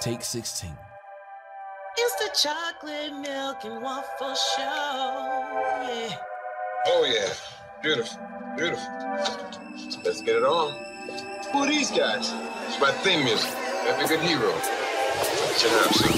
Take 16. It's the chocolate milk and waffle show. Yeah. Oh, yeah. Beautiful. Beautiful. Let's get it on. Who are these guys? It's my theme music. Every good hero. Should have some.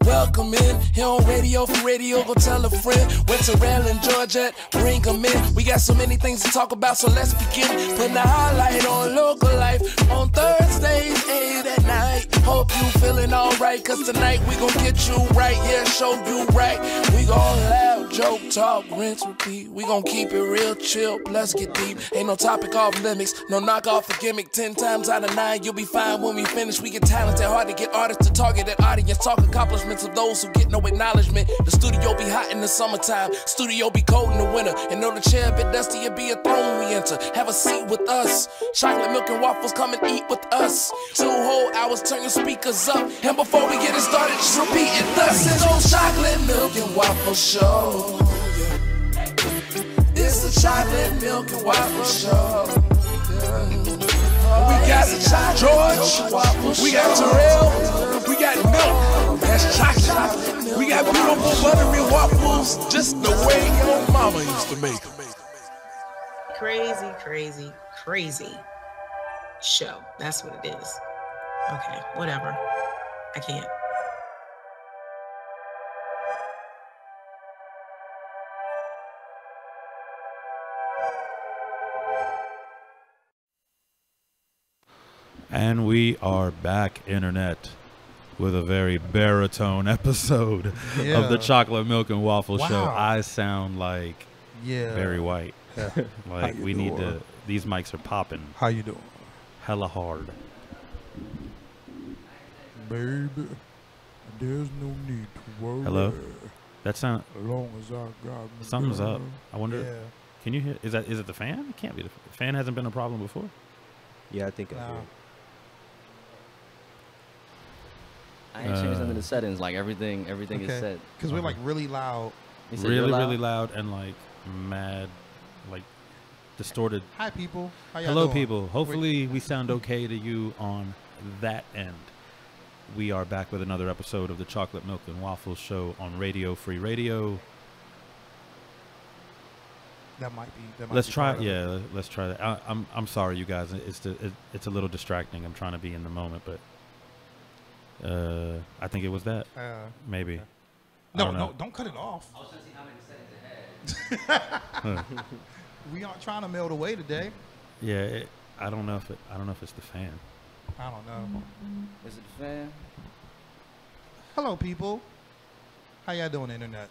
Welcome in, here on Radio for Radio, go tell a friend. Went to Raleigh, Georgia, bring them in. We got so many things to talk about, so let's begin. Putting the highlight on local life on Thursdays, 8 at night. Hope you feeling alright, cause tonight we gon' get you right, yeah, show you right. We gon' laugh, joke, talk, rinse, repeat. We gon' keep it real chill, plus get deep. Ain't no topic off limits, no knock off a gimmick. 10 times out of 9, you'll be fine when we finish. We get talented, hard to get artists to target that audience. Talk accomplishments of those who get no acknowledgement. The studio be hot in the summertime, studio be cold in the winter. And though the chair a bit dusty, it be a throne we enter. Have a seat with us, chocolate milk and waffles, come and eat with us. 2 whole hours, turn your speakers up. And before we get it started, just repeat it thus. It's on chocolate milk and waffle show. It's the chocolate milk and waffle show. We got George, we got Terrell, we got milk, that's chocolate. We got beautiful buttery waffles, just the way your mama used to make them. Crazy, crazy, crazy show. That's what it is. Okay, whatever. I can't. And we are back, Internet, with a very baritone episode of the Chocolate Milk and Waffle Show. I sound like very white. Like we need to, these mics are popping. How you doing? Hella hard. Baby, there's no need to worry. Hello? That sound, As long as I got something's up. I wonder, Yeah. can you hear, is it the fan? It can't be, the fan hasn't been a problem before. Yeah, I think I No. did. I ain't changed none of the settings. Like everything is set. Because we're like really loud. You said you're Really loud and like mad, like distorted. Hi, people. How y'all Hello, doing? people. Hopefully we sound okay to you on that end. We are back with another episode of the Chocolate Milk and Waffles Show on Radio Free Radio. That might be. Let's be try. part of it. Yeah, let's try that. I'm sorry, you guys. It's a little distracting. I'm trying to be in the moment, but I think it was that. Maybe. okay. I No, don't know. no, don't cut it off. I was trying to see how many seconds it had. We aren't trying to melt away today. Yeah, I don't know if it's the fan. I don't know. Is it the fan? Hello, people. How y'all doing, Internet?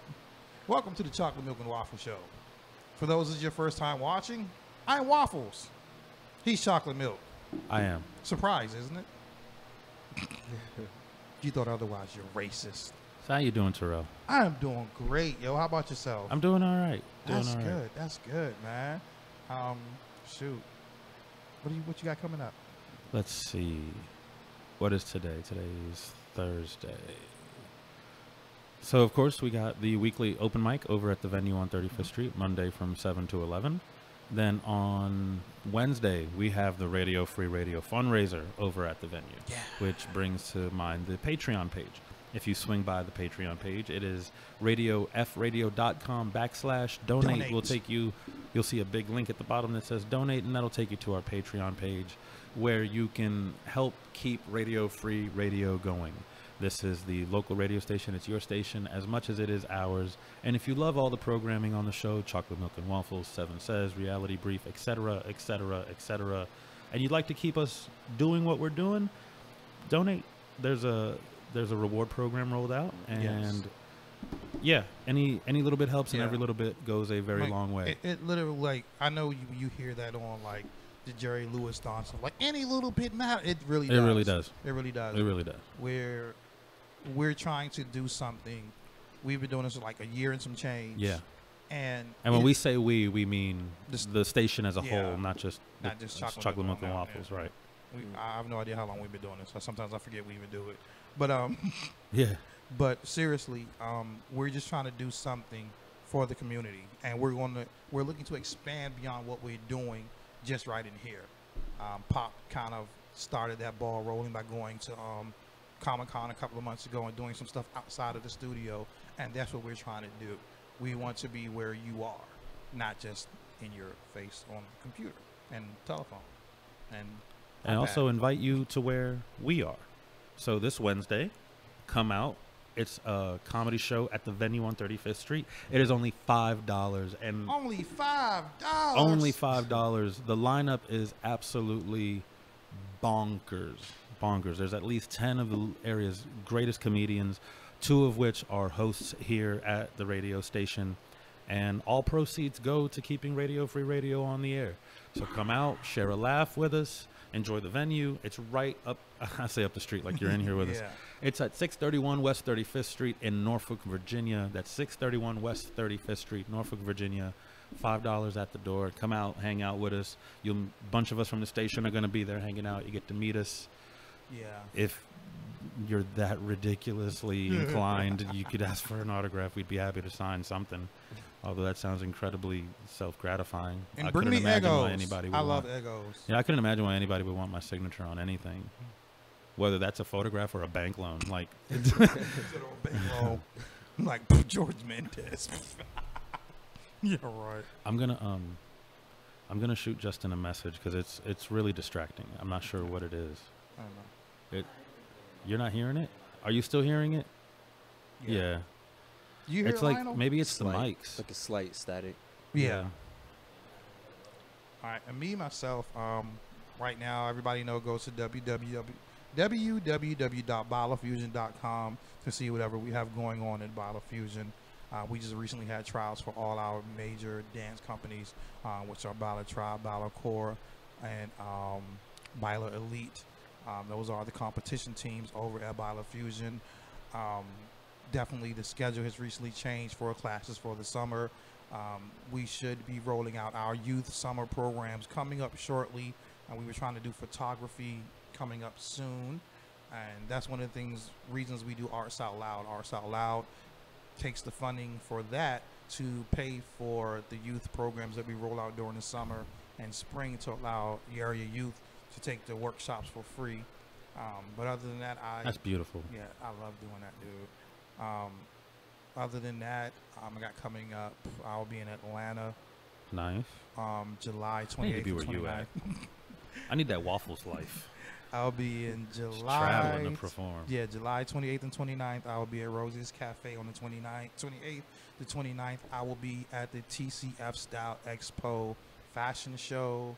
Welcome to the Chocolate Milk and Waffle Show. For those of your first time watching, I'm Waffles. He's Chocolate Milk. I am. Surprise, isn't it? You thought otherwise, you're racist. So how you doing, Terrell? I'm doing great, yo. How about yourself? I'm doing all right. That's good. That's good, man. Shoot. What you got coming up? Let's see. What is today? Today's Thursday. So, of course, we got the weekly open mic over at the venue on 35th Street, Monday from 7 to 11. Then on Wednesday, we have the Radio Free Radio fundraiser over at the venue, which brings to mind the Patreon page. If you swing by the Patreon page, it is radiofradio.com/donate. Will take you, you'll see a big link at the bottom that says donate, and that'll take you to our Patreon page where you can help keep Radio Free Radio going. This is the local radio station. It's your station as much as it is ours. And if you love all the programming on the show, Chocolate Milk and Waffles, 7 Says, Reality Brief, etc., etc., etc., and you'd like to keep us doing what we're doing, donate. There's a reward program rolled out, and yeah, any little bit helps, and every little bit goes a very long way. It literally, like, I know you hear that on like the Jerry Lewis dance, like any little bit matters. It really does. It really does. It really does. It really does. We're trying to do something. We've been doing this for like a year and some change. Yeah. And when we say we mean the station as a whole, not just Chocolate Milk and Waffles, right? I have no idea how long we've been doing this. Sometimes I forget we even do it. But yeah. But seriously, we're just trying to do something for the community, and we're looking to expand beyond what we're doing just right in here. Pop kind of started that ball rolling by going to Comic-Con a couple of months ago and doing some stuff outside of the studio, and that's what we're trying to do. We want to be where you are, not just in your face on the computer and telephone. And also invite you to where we are. So this Wednesday, come out. It's a comedy show at the venue on 35th Street. It is only $5. And only $5? Only $5. The lineup is absolutely bonkers. There's at least 10 of the area's greatest comedians, 2 of which are hosts here at the radio station. And all proceeds go to keeping Radio Free Radio on the air. So come out, share a laugh with us, enjoy the venue. It's right up, I say up the street like you're in here with us. It's at 631 West 35th Street in Norfolk, Virginia. That's 631 West 35th Street, Norfolk, Virginia. $5 at the door. Come out, hang out with us. A bunch of us from the station are going to be there hanging out. You get to meet us. Yeah. If you're that ridiculously inclined, you could ask for an autograph. We'd be happy to sign something. Although that sounds incredibly self-gratifying. And I bring couldn't me imagine Eggos. why anybody would I love want. Eggos. Yeah, I couldn't imagine why anybody would want my signature on anything, whether that's a photograph or a bank loan. Like, like George Mendez. Yeah, right. I'm gonna shoot Justin a message because it's really distracting. I'm not sure what it is. I don't know. You're not hearing it? Are you still hearing it? Yeah. You hear It's it, like Lionel? maybe it's Slight, the mics. like a slight static. Yeah. All right, and me myself, right now, everybody goes to www.biofusion.com to see whatever we have going on at Biofusion. We just recently had trials for all our major dance companies, which are Bala Tribe, Bala Core, and Bala Elite. Those are the competition teams over at Biofusion. Definitely the schedule has recently changed for classes for the summer. We should be rolling out our youth summer programs coming up shortly. We were trying to do photography coming up soon. And that's one of the reasons we do Arts Out Loud. Arts Out Loud takes the funding for that to pay for the youth programs that we roll out during the summer and spring to allow the area youth to take the workshops for free. But other than that, That's beautiful. Yeah, I love doing that, dude. Other than that, I got coming up, I'll be in Atlanta. Nice. July 28th. I need to be and where you 29th. at. I need that Waffles life. I'll be in July. Just traveling to perform. Yeah, July 28th and 29th. I will be at Rosie's Cafe on the 28th to 29th. I will be at the TCF Style Expo fashion show.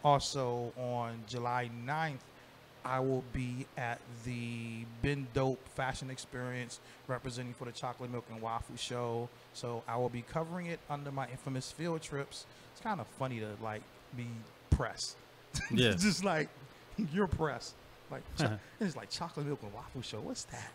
Also on July 9th, I will be at the Been Dope Fashion Experience representing for the Chocolate Milk and Waffle Show. So I will be covering it under my infamous field trips. It's kind of funny to be press. Yeah. Just like you're press. Like it's like Chocolate Milk and Waffle Show. What's that?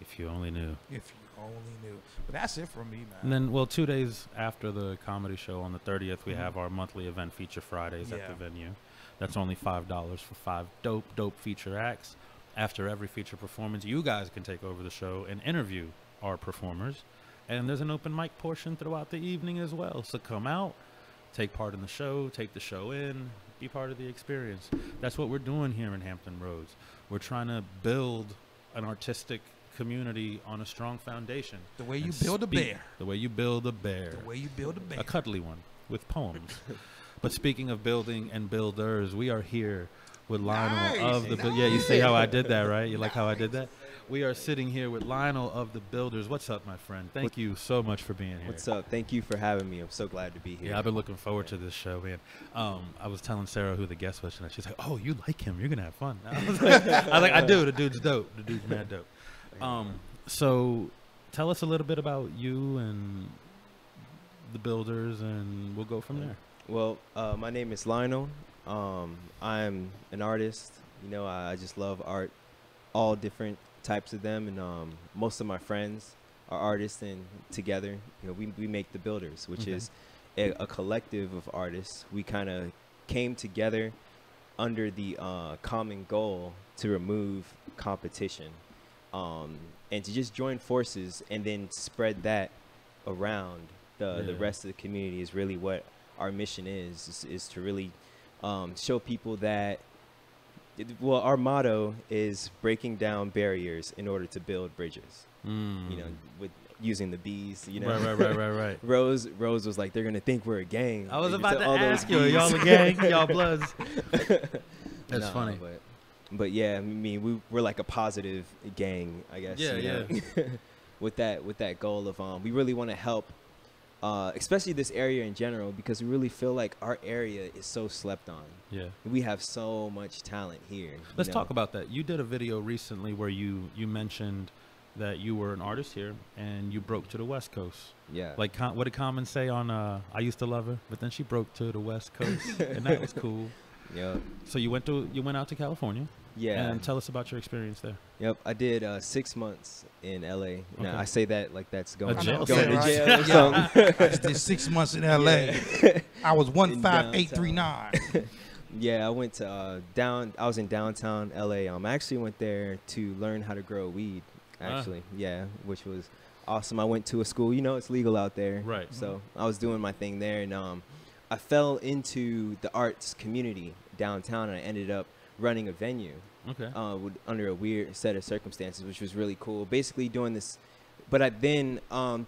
If you only knew. If you only knew. But that's it for me, man. And then, 2 days after the comedy show on the 30th, we have our monthly event Feature Fridays at the venue. That's only $5 for 5 dope feature acts. After every feature performance, you guys can take over the show and interview our performers. And there's an open mic portion throughout the evening as well. So come out, take part in the show, take the show in, be part of the experience. That's what we're doing here in Hampton Roads. We're trying to build an artistic community on a strong foundation. The way you build a bear. The way you build a bear. The way you build a bear. A cuddly one with poems. But speaking of building and builders, we are here with Lionel of the Yeah, you see how I did that, right? You like how I did that? We are sitting here with Lionel of the Builders. What's up, my friend? Thank you so much for being here. What's up? Thank you for having me. I'm so glad to be here. Yeah, I've been looking forward to this show, man. I was telling Sarah who the guest was tonight. She's like, "Oh, you like him? You're gonna have fun." I was like, "I do. The dude's dope. The dude's mad dope." So, tell us a little bit about you and the Builders, and we'll go from there. Well, my name is Lionel. I'm an artist. I just love art, all different types of them, and most of my friends are artists, and together, we make the Builders, which is a collective of artists. We kind of came together under the common goal to remove competition, and to just join forces and then spread that around the rest of the community is really what our mission is to really show people that, well, our motto is breaking down barriers in order to build bridges. You know, with using the bees, you know. Right. Rose was like, they're gonna think we're a gang. I was And about so to all those ask you, bees- y'all a gang, y'all bloods. That's No, funny. But yeah, I mean, we're like a positive gang, I guess. Yeah, you know? with that goal of we really want to help, especially this area in general, because we really feel like our area is so slept on. Yeah. We have so much talent here. Let's talk about that. You did a video recently where you mentioned that you were an artist here and you broke to the West Coast. Yeah. Like, what did Common say on I Used to Love Her, but then she broke to the West Coast, and that was cool. Yep. So you went out to California. Yeah. And tell us about your experience there. Yep. I did 6 months in LA. Now I say that like that's going, jail going to right? jail or something. I just did 6 months in LA. I was 15839. Yeah, I went to I was in downtown LA. I actually went there to learn how to grow weed. Actually, yeah, which was awesome. I went to a school, you know, it's legal out there. Right. So I was doing my thing there, and I fell into the arts community downtown, and I ended up running a venue. Okay. Under a weird set of circumstances, which was really cool. Basically doing this, but I then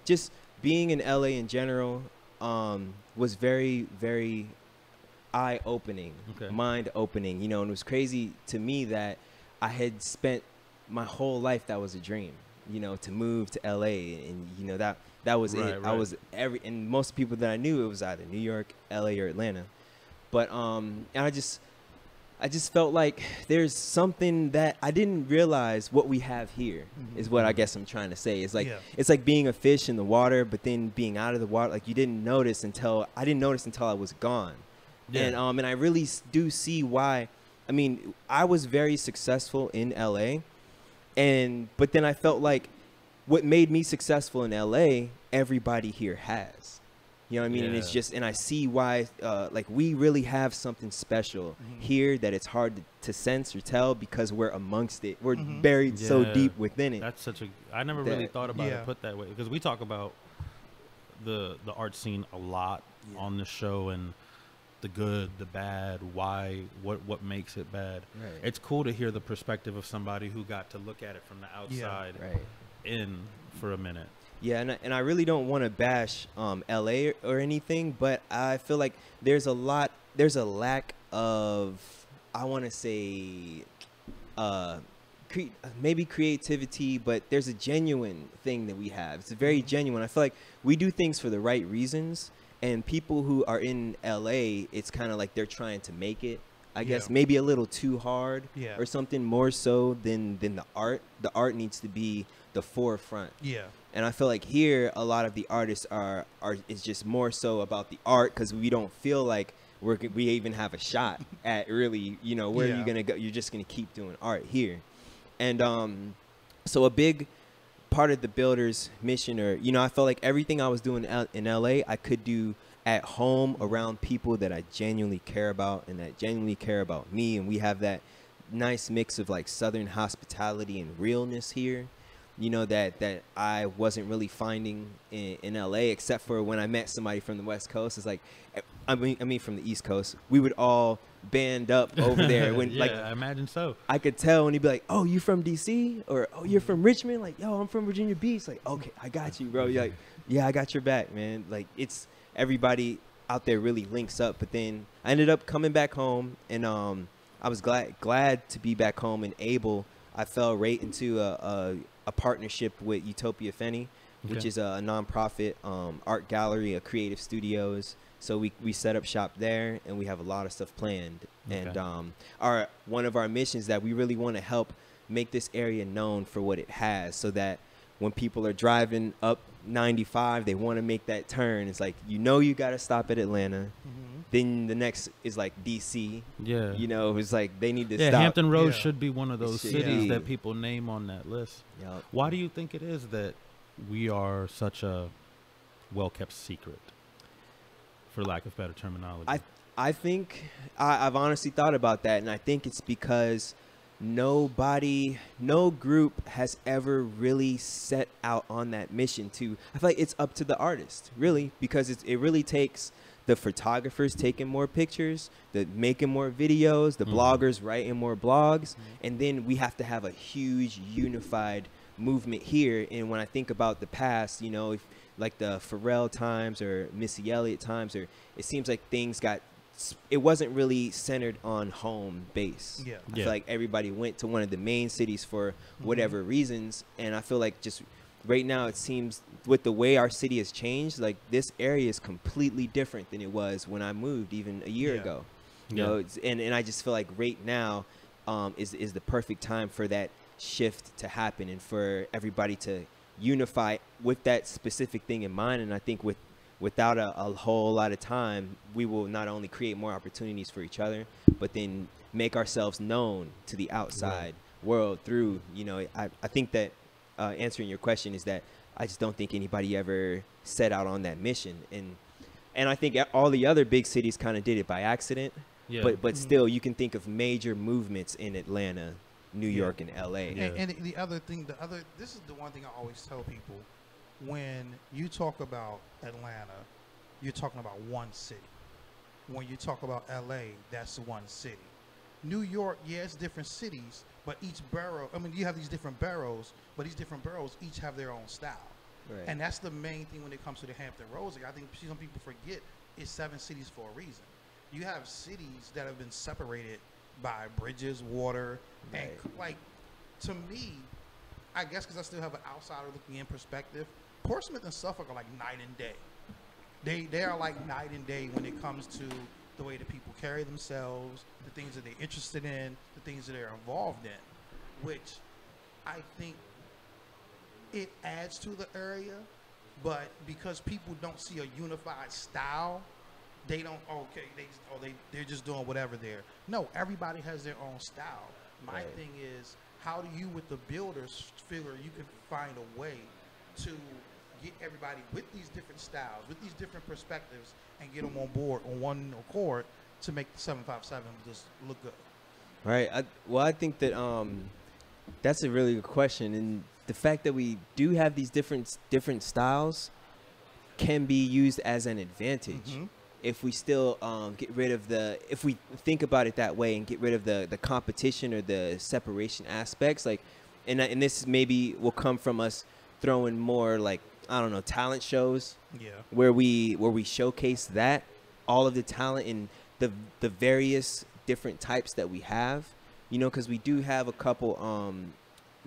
just being in LA in general was very, very eye-opening, mind-opening, you know, and it was crazy to me that I had spent my whole life, that was a dream, you know, to move to LA, and you know, that was it. I was and most people that I knew, it was either New York, LA, or Atlanta. But and I just felt like there's something that I didn't realize what we have here is what I guess I'm trying to say. It's like it's like being a fish in the water, but then being out of the water, like I didn't notice until I was gone. Yeah. And I really do see why. I mean, I was very successful in LA, but then I felt like what made me successful in LA, everybody here has. You know what I mean? And it's just, and I see why, like, we really have something special here that it's hard to sense or tell because we're amongst it. We're buried so deep within it. That's I never really thought about it put that way, because we talk about the art scene a lot on the show, and the good, the bad, why, what makes it bad. Right. It's cool to hear the perspective of somebody who got to look at it from the outside in for a minute. Yeah, and I really don't want to bash LA or anything, but I feel like there's a lack of, I want to say, maybe creativity, but there's a genuine thing that we have. It's very genuine. I feel like we do things for the right reasons, and people who are in LA, it's kind of like they're trying to make it, I guess, maybe a little too hard or something, more so than the art. The art needs to be the forefront. Yeah. And I feel like here, a lot of the artists are it's just more so about the art, because we don't feel like we even have a shot at really, you know, where are you going to go? You're just going to keep doing art here. And so a big part of the Builders mission, or, you know, I felt like everything I was doing in LA, I could do at home around people that I genuinely care about and that genuinely care about me. And we have that nice mix of like Southern hospitality and realness here, you know, that I wasn't really finding in LA, except for when I met somebody from the West Coast. It's like, I mean from the East Coast, we would all band up over there. When yeah, like, I imagine so. I could tell when he'd be like, "Oh, you from DC?" or "Oh, you're from Richmond?" Like, "Yo, I'm from Virginia Beach." Like, "Okay, I got you, bro." You're like, "Yeah, I got your back, man." Like, it's everybody out there really links up. But then I ended up coming back home, and I was glad to be back home and able. I fell right into a partnership with Utopia Fenny, which is a nonprofit art gallery, a creative studios. So we set up shop there, and we have a lot of stuff planned. Okay. And one of our missions that we really want to help make this area known for what it has, so that when people are driving up 95, they want to make that turn. It's like, you know, you got to stop at Atlanta. Then the next is like DC. Yeah. You know, it's like they need to stop. Hampton Roads should be one of those cities that people name on that list. Yep. Why do you think it is that we are such a well-kept secret, for lack of better terminology? I think I've honestly thought about that, and I think it's because no group has ever really set out on that mission to. I feel like it's up to the artist, really, because it really takes the photographers taking more pictures, the making more videos, the bloggers writing more blogs, and then we have to have a huge unified movement here. And when I think about the past, you know, if, like the Pharrell times or Missy Elliott times, or it seems like things got, it wasn't really centered on home base. Yeah. I feel like everybody went to one of the main cities for whatever reasons, and I feel like just right now it seems with the way our city has changed, like this area is completely different than it was when I moved even a year ago. You know, and I just feel like right now is the perfect time for that shift to happen and for everybody to unify with that specific thing in mind. And I think without a whole lot of time, we will not only create more opportunities for each other, but then make ourselves known to the outside world through, you know, I think that answering your question is that I just don't think anybody ever set out on that mission. And I think all the other big cities kind of did it by accident. Yeah. But still, you can think of major movements in Atlanta, New York, and LA. And the other thing, this is the one thing I always tell people. When you talk about Atlanta, you're talking about one city. When you talk about LA, that's one city. New York, it's different cities, but each borough, I mean, you have these different boroughs, but these different boroughs each have their own style. Right. And that's the main thing when it comes to the Hampton Roads. Like, I think some people forget it's 7 cities for a reason. You have cities that have been separated by bridges, water, and like, to me, I guess because I still have an outsider looking in perspective, Portsmouth and Suffolk are like night and day. They are like night and day when it comes to the way that people carry themselves, the things that they're interested in, the things that they're involved in, which I think it adds to the area. But because people don't see a unified style, they don't, they're just doing whatever there. No, everybody has their own style. My thing is, how do you with the builders figure you can find a way to get everybody with these different styles, with these different perspectives, and get them on board on one accord to make the 757 just look good? Right. I think that that's a really good question, and the fact that we do have these different styles can be used as an advantage if we still get rid of if we think about it that way and get rid of the competition or the separation aspects. Like, and this maybe will come from us throwing more, like, I don't know, talent shows. Yeah. Where we showcase that all of the talent in the various different types that we have, you know, because we do have a couple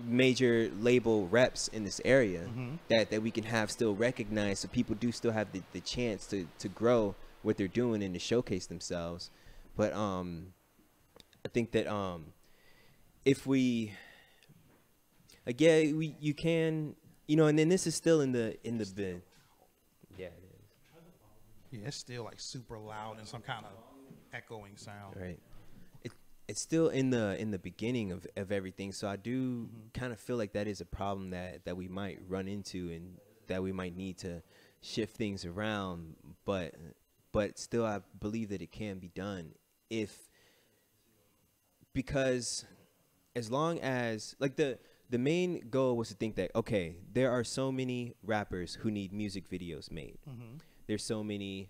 major label reps in this area that we can have still recognized, so people do still have the chance to grow what they're doing and to showcase themselves. But I think that if we, again, you can, you know, and then this is still in the bid. Yeah, it is. Yeah, it's still like super loud and some kind of echoing sound. Right. It's still in the beginning of everything, so I do kind of feel like that is a problem that we might run into and that we might need to shift things around. But still, I believe that it can be done because as long as, like, the main goal was to think that, okay, there are so many rappers who need music videos made. There's so many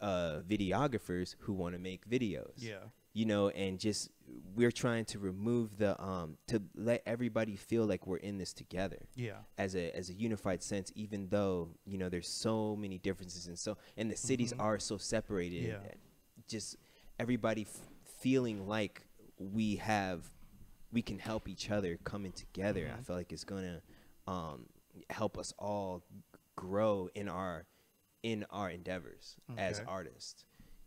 videographers who want to make videos. Yeah. You know, and just we're trying to remove to let everybody feel like we're in this together. Yeah. As a unified sense, even though, you know, there's so many differences and the cities are so separated. Yeah. Just everybody feeling like we can help each other coming together. I feel like it's gonna help us all grow in our endeavors as artists,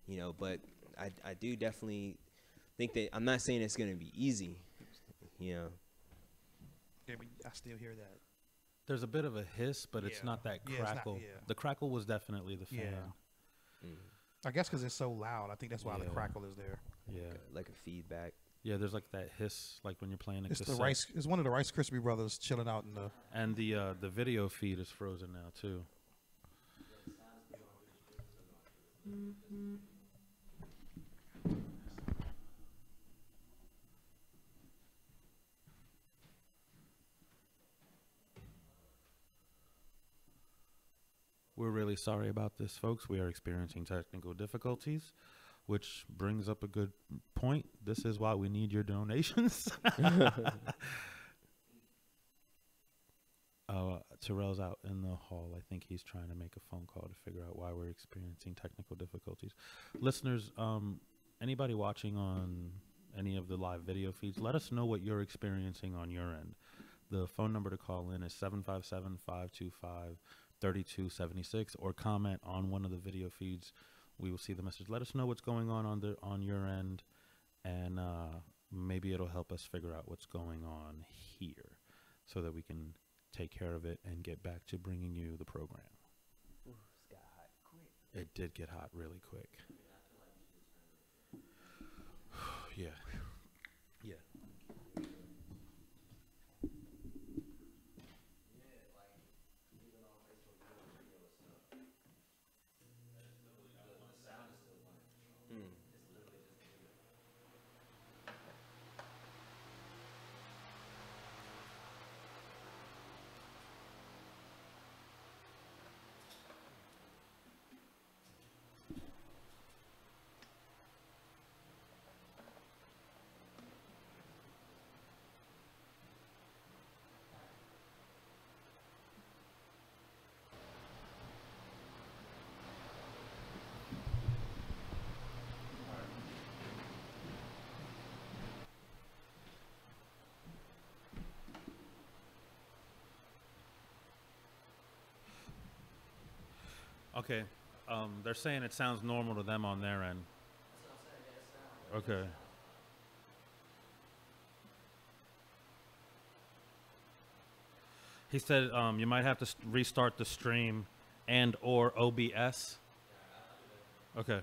you know. But I do definitely think that, I'm not saying it's gonna be easy, you know. Yeah, I still hear that. There's a bit of a hiss, but it's not that crackle. The crackle was definitely the fan. I guess because it's so loud. I think that's why the crackle is there. Yeah, like a feedback. Yeah, there's like that hiss, like when you're playing a cassette. It's one of the Rice Krispie brothers chilling out in the. And the video feed is frozen now too. We're really sorry about this, folks. We are experiencing technical difficulties, which brings up a good point. This is why we need your donations. Terrell's out in the hall. I think he's trying to make a phone call to figure out why we're experiencing technical difficulties. Listeners, anybody watching on any of the live video feeds, let us know what you're experiencing on your end. The phone number to call in is 757-525-3276, or comment on one of the video feeds. We will see the message. Let us know what's going on your end, and maybe it'll help us figure out what's going on here so that we can take care of it and get back to bringing you the program. Ooh, this got hot quick. It did get hot really quick. Yeah. Yeah. Okay. They're saying it sounds normal to them on their end. Okay. He said you might have to restart the stream and or OBS. Okay.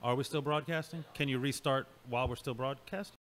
Are we still broadcasting? Can you restart while we're still broadcasting?